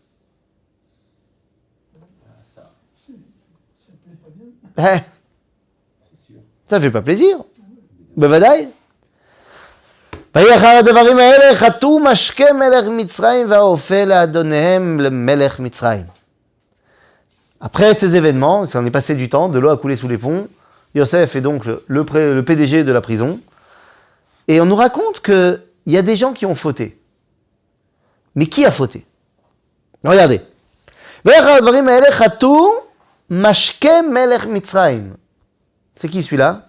Speaker 4: Ça plaît pas bien.
Speaker 1: Ça fait pas plaisir. בוודאי. ויהי אחר הדברים האלה חטאו משקה מלך מצרים והאופה לאדוניהם למלך מצרים. Après ces événements, ça en est passé du temps, de l'eau a coulé sous les ponts. Yosef est donc le PDG de la prison. Et on nous raconte qu'il y a des gens qui ont fauté. Mais qui a fauté? Regardez. ויהי אחר הדברים האלה חטאו משקה מלך מצרים. C'est qui celui-là?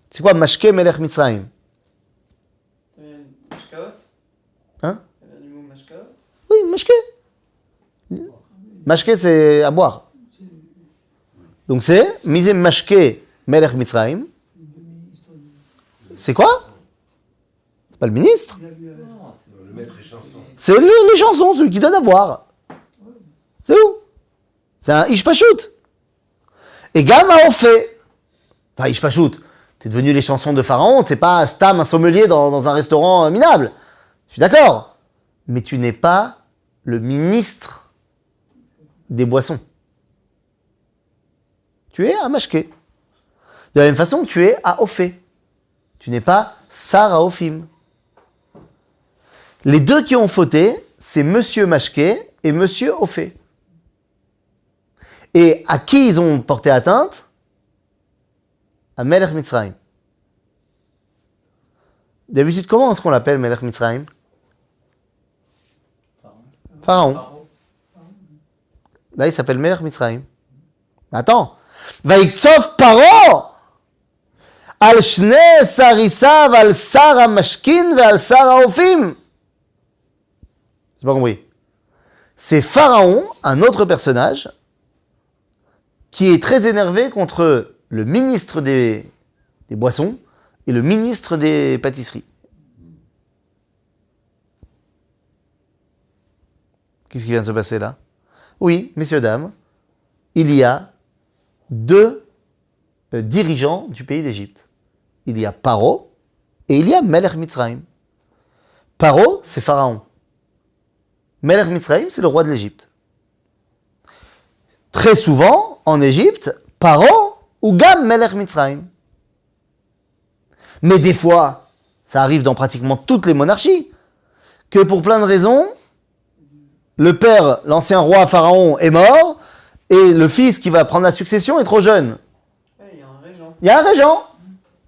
Speaker 1: C'est quoi Mashke Melech Mitzrayim?
Speaker 6: T'as bien Mashkaot?
Speaker 1: Hein?
Speaker 6: T'as bien du mot Mashkaot?
Speaker 1: Oui, Mashke. Mashke, c'est à boire. Donc c'est Mise Mashke Melech Mitzrayim. C'est quoi? C'est pas le ministre.
Speaker 3: Non,
Speaker 5: Le maître et chanson.
Speaker 1: C'est les chansons, celui qui donne à boire. C'est où? C'est un Ishpashut. Et Gama on fait. Enfin, Ishpashut. C'est devenu les chansons de Pharaon, t'es pas Stam, un sommelier dans un restaurant minable. Je suis d'accord. Mais tu n'es pas le ministre des boissons. Tu es à Mashke. De la même façon que tu es à Ophé. Tu n'es pas Sar à Ophim. Les deux qui ont fauté, c'est Monsieur Mashké et Monsieur Ophé. Et à qui ils ont porté atteinte? À Melech Mitzrayim. D'habitude, comment est-ce qu'on l'appelle Melech Mitzrayim? Pharaon. Là, il s'appelle Melech Mitzrayim. Attends. Vaïktsof Paro al shne sarisav al sar hamashkin ve al sar haofim. J'ai pas compris. C'est Pharaon, un autre personnage, qui est très énervé contre le ministre des boissons et le ministre des pâtisseries. Qu'est-ce qui vient de se passer là? Oui, messieurs, dames, il y a deux dirigeants du pays d'Égypte. Il y a Paro et il y a Melech Mitzrayim. Paro, c'est Pharaon. Melech Mitzrayim, c'est le roi de l'Égypte. Très souvent, en Égypte, Paro ou Gam Melech Mitzrayim. Mais des fois, ça arrive dans pratiquement toutes les monarchies, que pour plein de raisons, le père, l'ancien roi Pharaon, est mort, et le fils qui va prendre la succession est trop jeune.
Speaker 6: Ouais, il y a un régent.
Speaker 1: Il y a un régent,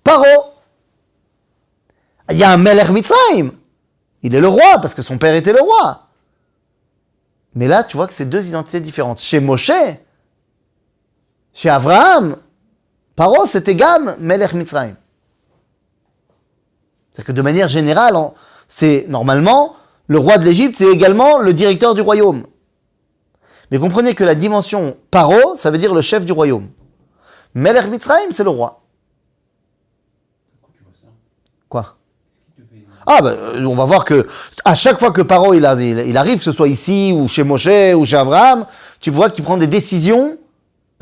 Speaker 1: Paro. Il y a un Melech Mitzrayim. Il est le roi, parce que son père était le roi. Mais là, tu vois que c'est deux identités différentes. Chez Moshe, chez Abraham, Paro, c'était Gam, Melech Mitzrayim. C'est-à-dire que de manière générale, c'est normalement, le roi de l'Égypte, c'est également le directeur du royaume. Mais comprenez que la dimension Paro, ça veut dire le chef du royaume. Melech Mitzrayim, c'est le roi.
Speaker 2: Pourquoi tu vois ça?
Speaker 1: Quoi?
Speaker 2: Qu'est-ce qui te fait...
Speaker 1: Ah, on va voir que à chaque fois que Paro il arrive, que ce soit ici, ou chez Moshe, ou chez Abraham, tu vois qu'il prend des décisions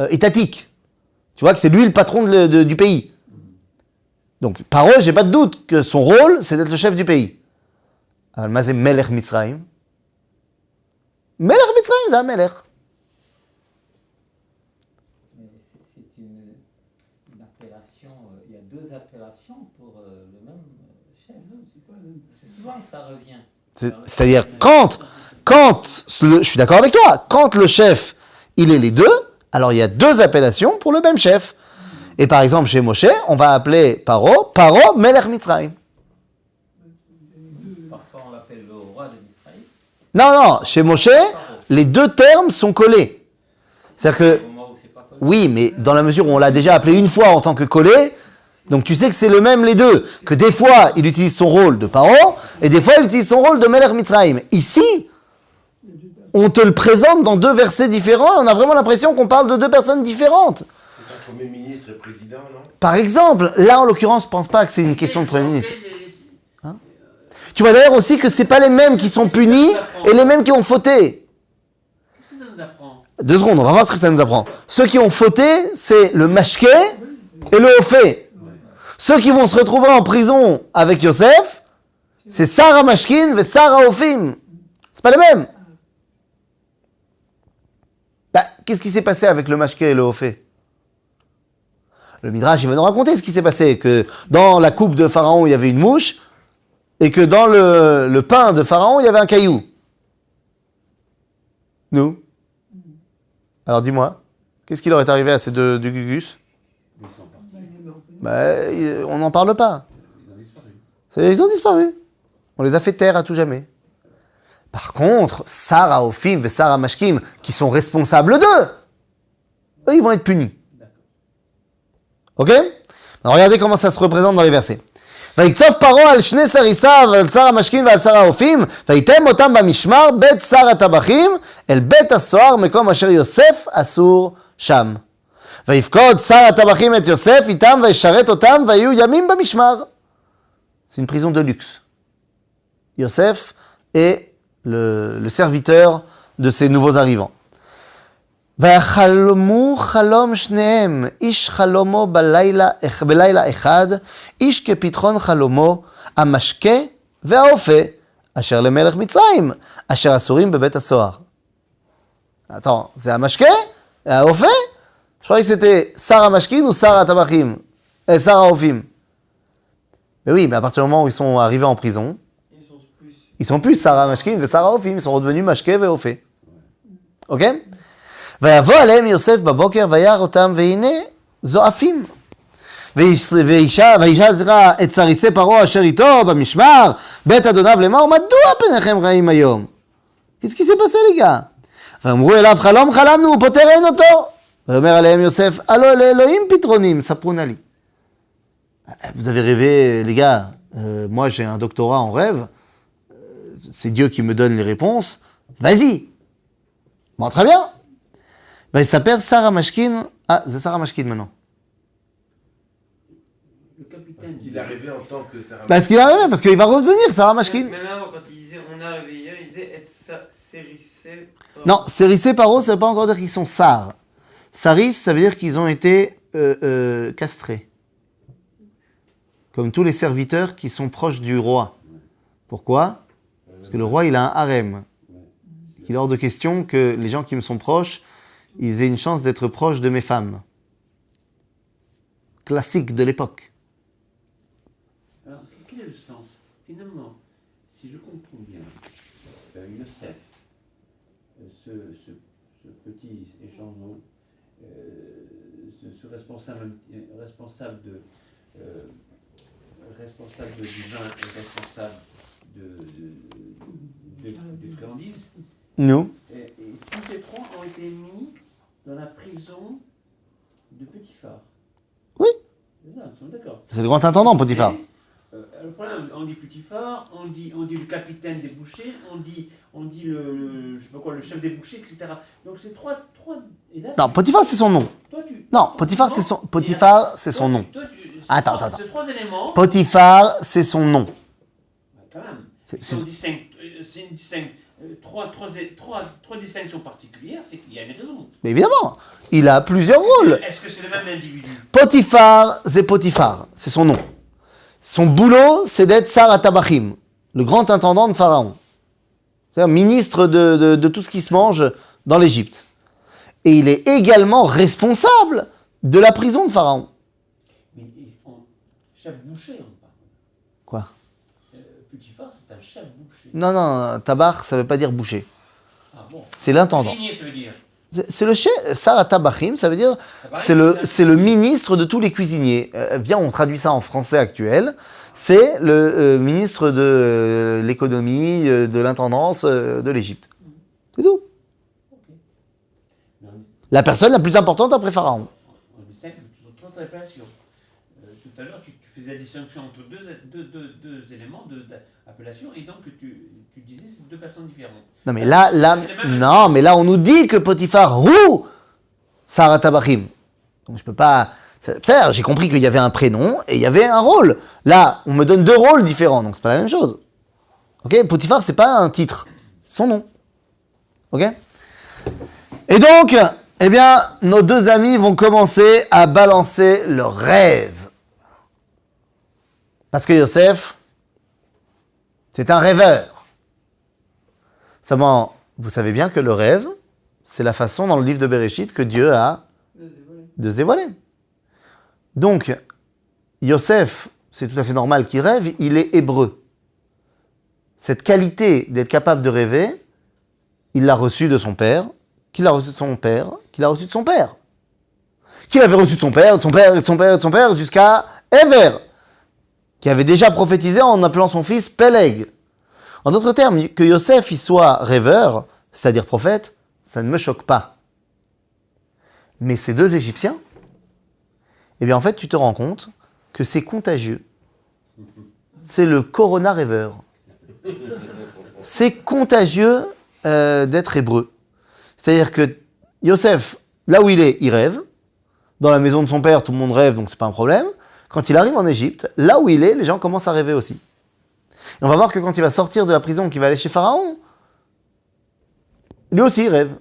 Speaker 1: étatiques. Tu vois que c'est lui le patron du pays. Donc, Paro, j'ai pas de doute que son rôle, c'est d'être le chef du pays. Mazé Melech Mitzrayim. Melech Mitzrayim, c'est un Melech.
Speaker 3: C'est une appellation, il y a deux appellations pour le même chef. C'est souvent que ça revient.
Speaker 1: C'est-à-dire, je suis d'accord avec toi, quand le chef, il est les deux, alors il y a deux appellations pour le même chef. Et par exemple, chez Moshe, on va appeler Paro Melech Mitzrayim.
Speaker 3: Parfois on l'appelle le roi de Israël.
Speaker 1: Non, chez Moshe, les deux termes sont collés. C'est-à-dire que,
Speaker 3: Au moment où c'est pas connu.
Speaker 1: oui, mais dans la mesure où on l'a déjà appelé une fois en tant que collé, donc tu sais que c'est le même les deux. Que des fois, il utilise son rôle de Paro, et des fois, il utilise son rôle de Melech Mitzrayim. Ici, on te le présente dans deux versets différents, et on a vraiment l'impression qu'on parle de deux personnes différentes.
Speaker 5: C'est un Premier ministre et président, non?
Speaker 1: Par exemple, là en l'occurrence, je pense pas que c'est une question de Premier ministre. Tu vois d'ailleurs aussi que c'est pas les mêmes qui sont punis et les mêmes qui ont fauté.
Speaker 2: Qu'est-ce que ça nous apprend?
Speaker 1: 2 secondes, on va voir ce que ça nous apprend. Ceux qui ont fauté, c'est le Mashké et le Ophé. Ceux qui vont se retrouver en prison avec Yosef, c'est Sarah Mashkin et Sarah Ophim. C'est pas les mêmes. Qu'est-ce qui s'est passé avec le Mashké et le Ophé? Le Midrash, il va nous raconter ce qui s'est passé, que dans la coupe de Pharaon, il y avait une mouche, et que dans le pain de Pharaon, il y avait un caillou. Nous? Alors dis-moi, qu'est-ce qui leur est arrivé à ces deux Gugus?
Speaker 2: Ils sont partis.
Speaker 1: On n'en parle pas.
Speaker 2: Ils ont disparu.
Speaker 1: Ils ont disparu. On les a fait taire à tout jamais. Par contre, Sarah Ophim et Sarah Mashkim, qui sont responsables d'eux, eux, ils vont être punis. Ok? Alors regardez comment ça se représente dans les versets. ויקצוף פרעה על שני סריסיו, על שר המשקים ועל שר האופים, ויתם אותם במשמר בית שר הטבחים, אל בית הסוהר, מקום אשר יוסף אסור שם. ויפקוד שר הטבחים את יוסף איתם, וישרת אותם, ויהיו ימים במשמר. C'est une prison de luxe. Yosef est le serviteur de ces nouveaux arrivants. ויחלמו חלום שניהם, איש חלומו בלילה אחד, איש כפתחון חלומו, המשקה והאופה, אשר למלך מצרים, אשר אסורים בבית הסוהר. Attends, c'est המשקה? האופה? Je croyais que c'était Sarah Mashkin ou Sarah Tabachim, Sarah Ophim. Mais oui, mais à partir du moment où ils sont arrivés en prison,
Speaker 6: Ils sont plus
Speaker 1: Ils sont plus Sarah Mashkin et Sarah Ophim, ils sont redevenus Mashke et Ophé. Ok? ויבוא עליהם יוסף בבוקר וירא אותם והנה זועפים. וישע את סריסי פרעה אשר איתו במשמר בית אדוניו לאמור מדוע פניכם רעים היום? Qu'est-ce qui s'est passé les gars? ואמרו אליו חלום חלמנו ופוטר אין אותו. ואומר עליהם יוסף הלא לאלוהים פתרונים ספרונה לי. Vous avez rêvé les gars, moi j'ai un doctorat en rêve, c'est Dieu qui me donne les réponses, vas-y. Bon très bien. Ben, il s'appelle Sarah Mashkin. Ah, c'est Sarah Mashkin maintenant.
Speaker 2: Le capitaine.
Speaker 5: Il est arrivé en tant que Sarah.
Speaker 1: Parce qu'il a rêvé, parce qu'il va revenir, Sarah Mashkin.
Speaker 6: Même avant, quand il disait on a rêvé hier, il disait être sérissé.
Speaker 1: Non, Sérissé Paro, ça veut pas encore dire qu'ils sont Sar. Saris, ça veut dire qu'ils ont été castrés. Comme tous les serviteurs qui sont proches du roi. Pourquoi? Parce que le roi, il a un harem. Il est hors de question que les gens qui me sont proches, ils aient une chance d'être proches de mes femmes. Classique de l'époque.
Speaker 2: Alors, quel est le sens? Finalement, si je comprends bien, Yosef, ce petit échangeant, ce responsable divin et responsable des friandises,
Speaker 1: Nous?
Speaker 2: et tous les trois ont été mis dans la prison de Potiphar.
Speaker 1: Oui.
Speaker 2: C'est ça, nous sommes d'accord.
Speaker 1: C'est le grand intendant, Potiphar.
Speaker 2: Le problème, on dit Potiphar, on dit le capitaine des bouchers, on dit je sais pas quoi, le chef des bouchers, etc. Donc c'est trois et là,
Speaker 1: Non, Potiphar, c'est son nom. Non, Potiphar, c'est son nom. Attends.
Speaker 2: Ces trois éléments,
Speaker 1: Potiphar, c'est son nom.
Speaker 2: quand même,
Speaker 1: C'est-
Speaker 2: c'est trois distinctions particulières, c'est qu'il y a une raison.
Speaker 1: Mais évidemment, il a plusieurs rôles.
Speaker 2: Est-ce que c'est le même individu?
Speaker 1: Potiphar, c'est son nom. Son boulot, c'est d'être Sar Tabachim, le grand intendant de Pharaon. C'est-à-dire ministre de tout ce qui se mange dans l'Égypte. Et il est également responsable de la prison de Pharaon.
Speaker 2: Mais chef boucher, on parle.
Speaker 1: Quoi?
Speaker 2: Potiphar, c'est un chef boucher.
Speaker 1: Non, tabar, ça veut pas dire boucher.
Speaker 2: Ah bon.
Speaker 1: C'est l'intendant.
Speaker 2: Cuisinier, ça veut dire.
Speaker 1: C'est le chef, Sar Tabachim, ça veut dire,
Speaker 2: Tabachim,
Speaker 1: c'est le ministre de tous les cuisiniers. Viens, on traduit ça en français actuel. C'est le ministre de l'économie, de l'intendance de l'Égypte. C'est tout.
Speaker 2: Mais
Speaker 1: La personne la plus importante après Pharaon.
Speaker 2: on distingue trois appellations. Tout à l'heure, tu faisais la distinction entre deux éléments d'appellation, et donc tu disais c'est deux personnes différentes.
Speaker 1: Non mais là on nous dit que Potiphar ou Sarah Tabachim. Donc je peux pas. C'est-à-dire, j'ai compris qu'il y avait un prénom et il y avait un rôle. Là, on me donne deux rôles différents, donc c'est pas la même chose. Ok, Potiphar c'est pas un titre, c'est son nom. Ok. Et donc, eh bien, nos deux amis vont commencer à balancer leurs rêves. Parce que Yosef, c'est un rêveur. Seulement, vous savez bien que le rêve, c'est la façon dans le livre de Bereshit que Dieu a de se dévoiler. Donc, Yosef, c'est tout à fait normal qu'il rêve, il est hébreu. Cette qualité d'être capable de rêver, il l'a reçue de son père, qu'il l'a reçue de son père, qu'il l'a reçue de son père. Qu'il avait reçu de son père, de son père, de son père, de son père, jusqu'à Ever, qui avait déjà prophétisé en appelant son fils Peleg. En d'autres termes, que Yosef y soit rêveur, c'est-à-dire prophète, ça ne me choque pas. Mais ces deux Égyptiens, eh bien en fait tu te rends compte que c'est contagieux. C'est le corona rêveur. C'est contagieux d'être hébreu. C'est-à-dire que Yosef, là où il est, il rêve. Dans la maison de son père, tout le monde rêve, donc c'est pas un problème. Quand il arrive en Égypte, là où il est, les gens commencent à rêver aussi. Et on va voir que quand il va sortir de la prison, qu'il va aller chez Pharaon, lui aussi il rêve.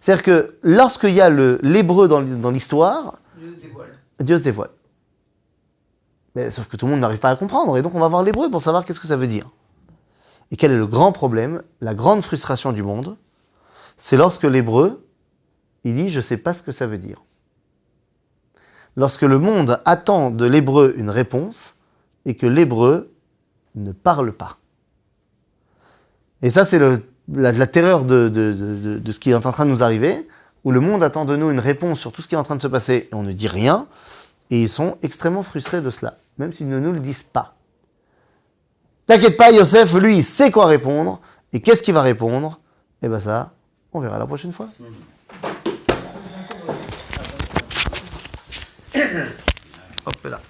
Speaker 1: C'est-à-dire que lorsqu'il y a l'hébreu dans l'histoire,
Speaker 6: Dieu se dévoile.
Speaker 1: Dieu se dévoile. Mais, sauf que tout le monde n'arrive pas à le comprendre, et donc on va voir l'hébreu pour savoir qu'est-ce que ça veut dire. Et quel est le grand problème, la grande frustration du monde, c'est lorsque l'hébreu, il dit « je ne sais pas ce que ça veut dire ». Lorsque le monde attend de l'hébreu une réponse, et que l'hébreu ne parle pas. Et ça, c'est la terreur de ce qui est en train de nous arriver, où le monde attend de nous une réponse sur tout ce qui est en train de se passer, et on ne dit rien, et ils sont extrêmement frustrés de cela, même s'ils ne nous le disent pas. T'inquiète pas, Yosef, lui, il sait quoi répondre, et qu'est-ce qu'il va répondre? Eh ben ça, on verra la prochaine fois. Hop là.